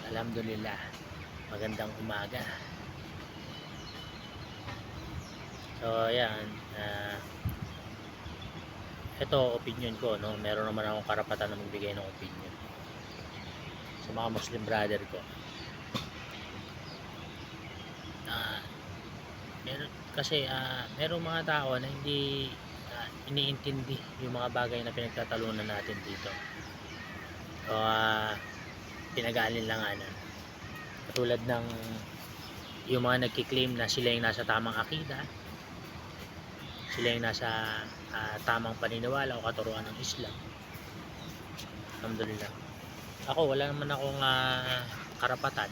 Alhamdulillah, magandang umaga. So ayan, ito opinion ko, no. Meron naman akong karapatan na magbigay ng opinion sa mga Muslim brother ko. Ah, meron kasi merong mga tao na hindi iniintindi yung mga bagay na pinagtatalunan natin dito. O pinag-aalinlanganan. Katulad ng yung mga nagki-claim na sila yung nasa tamang akida, sila yung nasa tamang paniniwala o katuruan ng Islam. Alhamdulillah. Ako, wala naman akong karapatan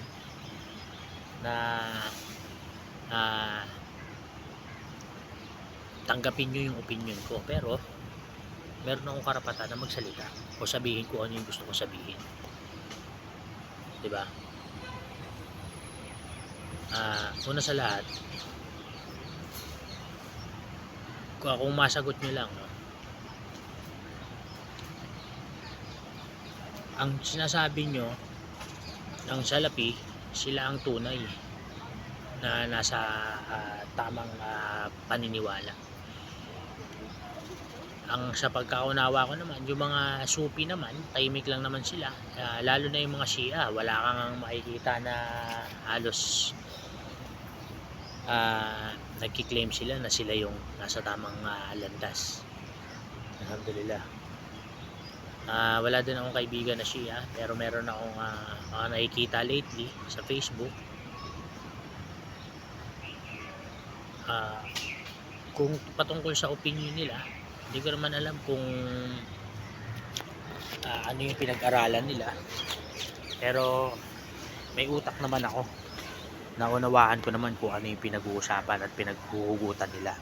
na tanggapin nyo yung opinion ko, pero meron akong karapatan na magsalita o sabihin ko ano yung gusto ko sabihin, diba? Una sa lahat, kung masagot nyo lang, no, ang sinasabi nyo ng Salafi, sila ang tunay na nasa tamang paniniwala. Ang sa pagkaunawa ko naman, yung mga Sufi naman, tahimik lang naman sila. Lalo na yung mga Shia, wala kang makikita na halos nagki-claim sila na sila yung nasa tamang landas. Alhamdulillah. Wala din akong kaibigan na Shia, pero meron akong nakikita lately sa Facebook. Kung patungkol sa opinion nila, hindi ko naman alam kung ano yung pinag-aralan nila, pero may utak naman ako, naunawaan ko naman kung ano yung pinag-uusapan at pinaghuhugutan nila.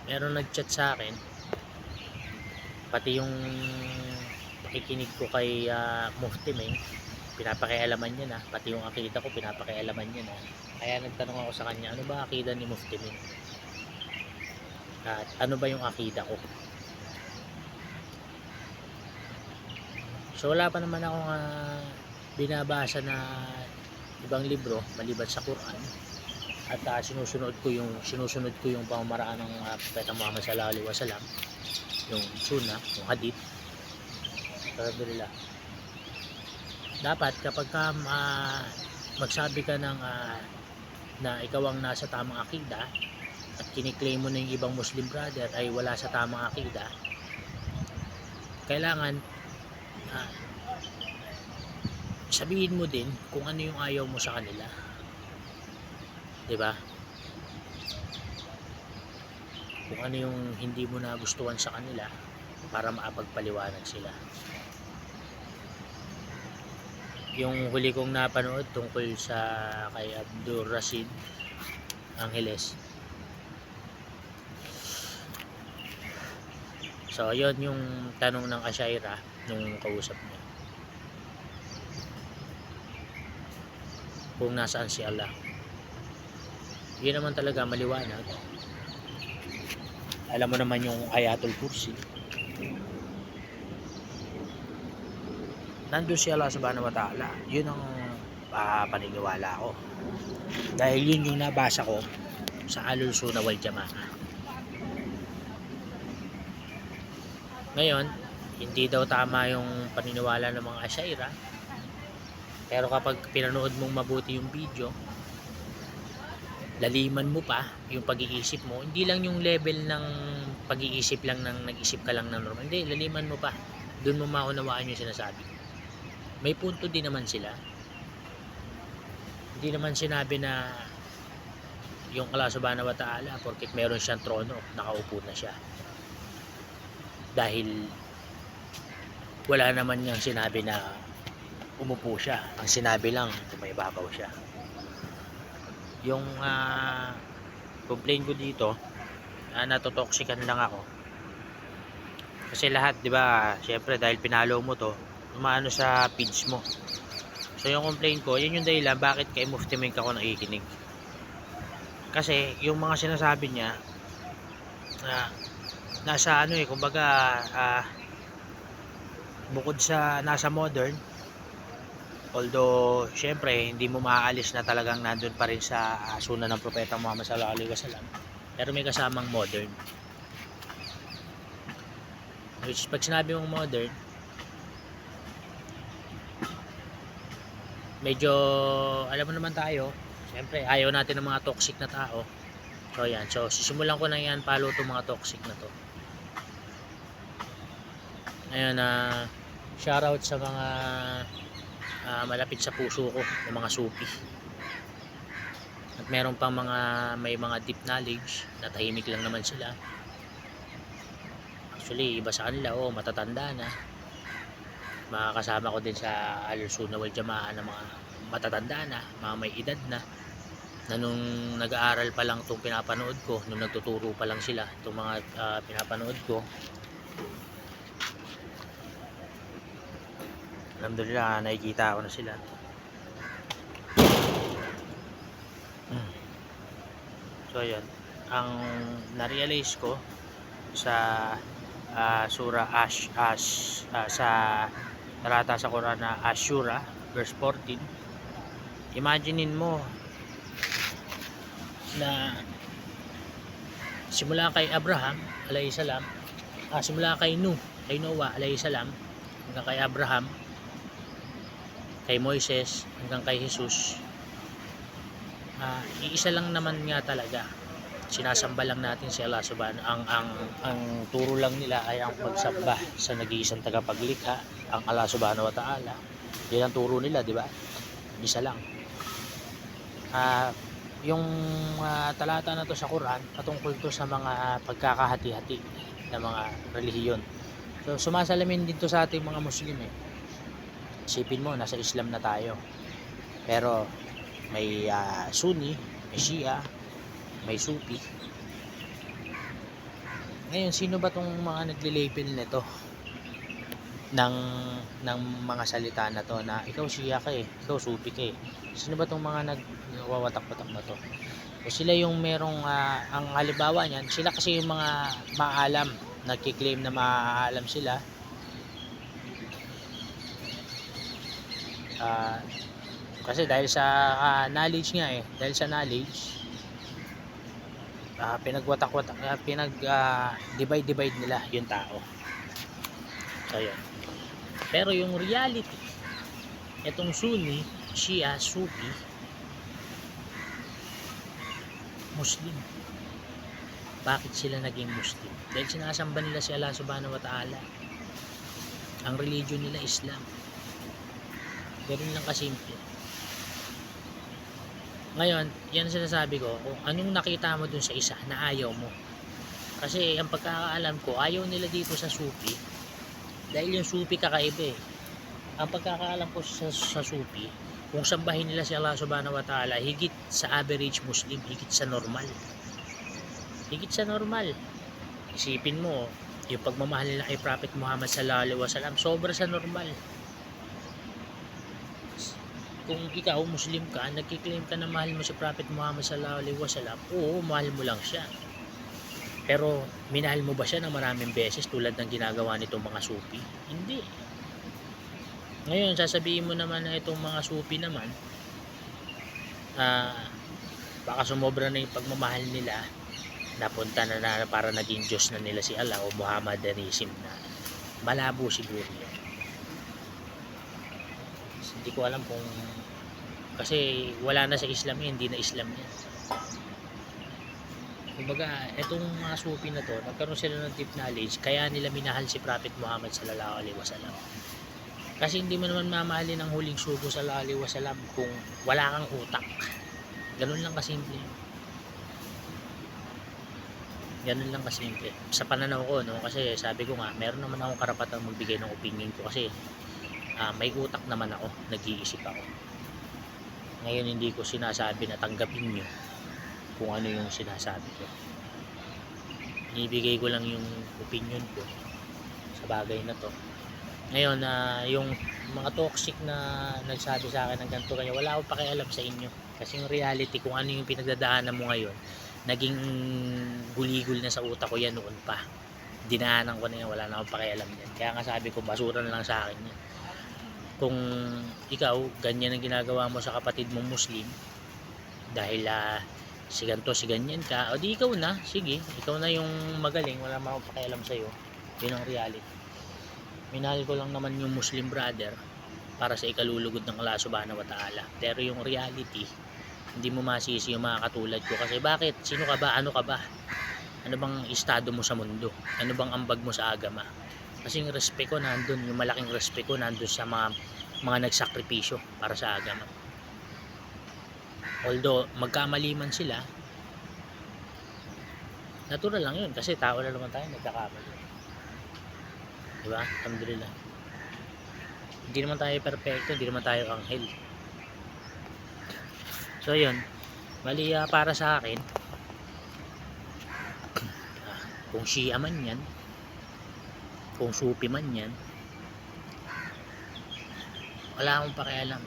Meron nag-chat sa akin, pati yung pakikinig ko kay Mufti Meng, pinapakialaman niya na, pati yung akida ko pinapakialaman niya na. Kaya nagtanong ako sa kanya, ano ba akida ni Mufti Meng? At ano ba yung akida ko? So wala pa naman akong binabasa na ibang libro maliban sa Quran, at sinusunod ko yung pamamaraan ng Propeta Muhammad sallallahu alaihi wasallam, yung sunnah, yung hadith. Alhamdulillah. Dapat kapag magsabi ka ng na ikaw ang nasa tamang akida at kiniklaim mo na yung ibang Muslim brother ay wala sa tamang akida, kailangan sabihin mo din kung ano yung ayaw mo sa kanila, diba? Kung ano yung hindi mo nagustuhan sa kanila para maapagpaliwanag sila. Yung huli kong napanood tungkol sa kay Abdul Rashid Angeles, so yun yung tanong ng Ashaira nung kausap niya, kung nasaan si Allah. Yun naman talaga maliwanag. Alam mo naman yung Ayatul Kursi, nandun si Allah subhanahu wa ta'ala. Yun ang paniniwala ko, dahil yun yung nabasa ko sa Ahlus Sunnah wal Jamaah. Ngayon, hindi daw tama yung paniniwala ng mga Ashaira, pero kapag pinanood mong mabuti yung video, laliman mo pa yung pag-iisip mo, hindi lang yung level ng pag-iisip lang ng nag-isip ka lang ng normal, hindi, laliman mo pa, dun mo maunawaan yung sinasabi. May punto din naman sila. Hindi naman sinabi na yung Allah subhanahu wa ta'ala porket meron siyang trono, nakaupo na siya, dahil wala naman niyang sinabi na umupo siya. Ang sinabi lang, tumaybabaw siya. Yung complain ko dito, natotoxican lang ako kasi lahat, di ba, syempre dahil pinalo mo to, umaano sa page mo. So yung complain ko, yun yung dahilan bakit kay Mufti Meng ako nakikinig. Kasi yung mga sinasabi niya nasa ano kumbaga bukod sa nasa modern, although syempre hindi mo maaalis na talagang nandun pa rin sa asuna ng propeta Muhammad sallallahu alaihi wasallam, pero may kasamang modern, which pag sinabi mong modern, medyo alam mo naman tayo, syempre ayaw natin ng mga toxic na tao. So yan, so sisimulan ko na yan, follow itong mga toxic na to. Ayun, shoutout sa mga malapit sa puso ko, ng mga supi. At meron pang may mga deep knowledge na tahimik lang naman sila. Actually, iba sa kanila, matatanda na. Makakasama ko din sa Al-Sunnah wal Jamaa na mga matatanda na, mga may edad na nung nag-aaral pa lang itong pinapanood ko, nung nagtuturo pa lang sila itong mga pinapanood ko. Alhamdulillah, nakikita ko na sila. So yun, ang na-realize ko sa surah sa talata sa Quran na Ashura verse 14, imaginein mo na simula kay Abraham alayhi salam, simula kay Noah alayhi salam, hanggang kay Abraham, kay Moises, hanggang kay Jesus, iisa lang naman nga talaga. Sinasamba lang natin si Allah subhanahu. Ang turo lang nila ay ang pagsamba sa nag-iisang tagapaglikha, ang Allah subhanahu wa ta'ala. Yan ang turo nila, di ba? Isa lang. Yung talata na to sa Quran, patungkol to sa mga pagkakahati-hati ng mga relihiyon. So sumasalamin dito sa ating mga Muslim Isipin mo, nasa Islam na tayo, pero may Sunni, may Shia, may Sufi. Ngayon, sino ba tong mga nagle-label nito ng mga salita na to, na ikaw Shia ka ikaw Sufi ka Sino ba tong mga nagwawatak-watak na to? O sila yung merong ang halimbawa niyan, sila kasi yung mga maalam, nagki-claim na maalam sila. Kasi dahil sa knowledge nga dahil sa knowledge, pinagwatak-watak, divide nila yung tao. So yun. Pero yung reality, itong Sunni, Shia, Sufi, Muslim. Bakit sila naging Muslim? Dahil sinasamba nila si Allah subhanahu wa ta'ala. Ang religion nila Islam. Ganun lang kasimple. Ngayon, yan sinasabi ko, kung anong nakita mo dun sa isa na ayaw mo. Kasi ang pagkakaalam ko, ayaw nila dito sa Sufi, dahil yung Sufi kakaiba Ang pagkakaalam ko sa Sufi, kung sambahin nila si Allah subhanahu wa ta'ala higit sa average Muslim, higit sa normal. Higit sa normal. Isipin mo, yung pagmamahal nila kay Prophet Muhammad sallallahu alaihi wasallam, sobra sa normal. Kung ikaw Muslim ka, nagki-claim ka na mahal mo si Prophet Muhammad sallallahu alaihi wasallam, oo, mahal mo lang siya. Pero minahal mo ba siya ng maraming beses tulad ng ginagawa nitong mga Sufi? Hindi. Ngayon, sasabihin mo naman na itong mga Sufi naman, baka sumobra na yung pagmamahal nila, napunta na para naging Diyos na nila si Allah o Muhammadanism na. Malabo siguro yan. Hindi ko alam kung, kasi wala na sa Islam hindi na Islam yan. Kumbaga, itong mga Sufi na to, nagkaroon sila ng deep knowledge, kaya nila minahal si Prophet Muhammad sallallahu alaihi wasallam. Kasi hindi mo naman mamahalin ang huling sugo sallallahu alaihi wasallam kung wala kang utak. Ganun lang kasimple. Ganun lang kasimple. Sa pananaw ko, kasi sabi ko nga, meron naman akong karapatang magbigay ng opinion ko kasi may utak naman ako, nag-iisip ako. Ngayon hindi ko sinasabi na tanggapin nyo kung ano yung sinasabi ko. Ibigay ko lang yung opinion ko sa bagay na to. Ngayon, yung mga toxic na nagsabi sa akin ng ganito kanya, wala akong pakialam sa inyo. Kasi yung reality, kung ano yung pinagdadaanan mo ngayon, naging guligol na sa utak ko yan noon pa. dinaanan ko na yan, wala na akong pakialam yan. Kaya nga sabi ko, basura na lang sa akin yan. Kung ikaw, ganyan ang ginagawa mo sa kapatid mong Muslim, dahil si ganto, si ganyan ka, o di ikaw na, sige, ikaw na yung magaling, wala na akong pakialam sa'yo. Yun ang reality. Minahal ko lang naman yung Muslim brother para sa ikalulugod ng Allah subhanahu wa ta'ala. Pero yung reality, hindi mo masisi yung mga katulad ko. Kasi bakit? Sino ka ba? Ano ka ba? Ano bang estado mo sa mundo? Ano bang ambag mo sa agama? Kasi yung respeto ko nandun, yung malaking respeto ko nandun sa mga nagsakripisyo para sa agama. Although magkamali man sila, natural lang yun kasi tao na naman tayo, nagkakamali. Diba? Alhamdulillah. Hindi naman tayo perfecto, hindi naman tayo anghel. So yun, bali para sa akin, kung Shia man yan, kung Sufi man yan, wala akong pakialam.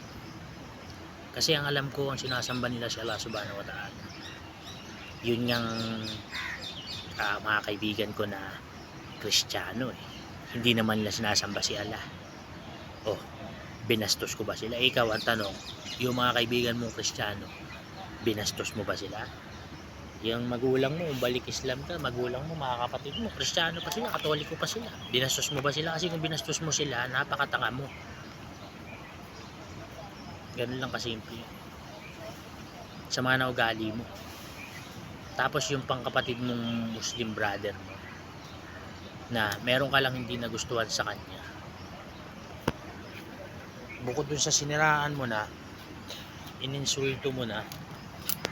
Kasi ang alam ko, ang sinasamba nila si Allah subhanahu wa ta'ala, yun yung mga kaibigan ko na Kristiyano eh. Hindi naman nila sinasamba si Allah. Oh, binastos ko ba sila? Ikaw ang tanong, yung mga kaibigan mong Kristiyano, binastos mo ba sila? Yung magulang mo, balik Islam ka, magulang mo, mga kapatid mo, Kristiyano pa sila, Katoliko pa sila, binastos mo ba sila? Kasi kung binastos mo sila, napakatanga mo. Ganun lang kasimple. Sama na ugali mo. Tapos yung pangkapatid mong Muslim brother mo, na meron ka lang hindi nagustuhan sa kanya, bukod dun sa siniraan mo na, ininsulto mo na,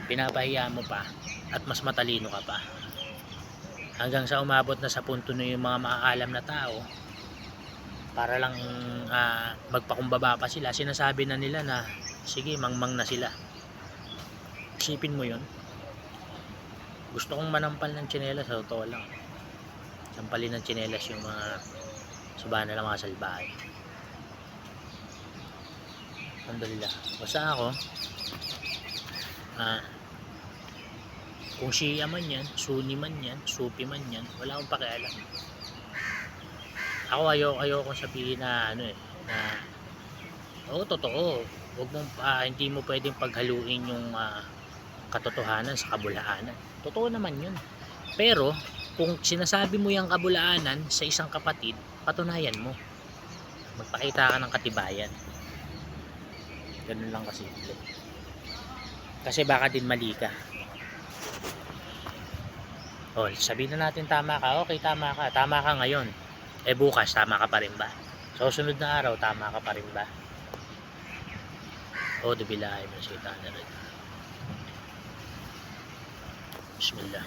pinapahiya mo pa, at mas matalino ka pa, hanggang sa umabot na sa punto na yung mga maaalam na tao, para lang magpakumbaba pa sila, sinasabi na nila na sige, mangmang na sila. Isipin mo yun. Gusto kong manampal ng tsinelas, sa totoo lang, sampalin ng tsinelas yung mga subana ng mga salbahay. Alhamdulillah. Basta ako, kung Shia man yan, Sunni man yan, Sufi man yan, wala akong pakialam. Ako ayoko sabihin na na oo, totoo, wag mong hindi mo pwedeng paghaluin yung katotohanan sa kabulaanan. Totoo naman yun. Pero kung sinasabi mo yung kabulaanan sa isang kapatid, patunayan mo, magpakita ka ng katibayan. Ganun lang kasi. Kasi baka din mali ka. O, sabihin na natin tama ka. Okay, tama ka. Tama ka ngayon. Eh bukas, tama ka pa rin ba? Sa susunod na araw, tama ka pa rin ba? O, dubilahin mo siya. Bismillah.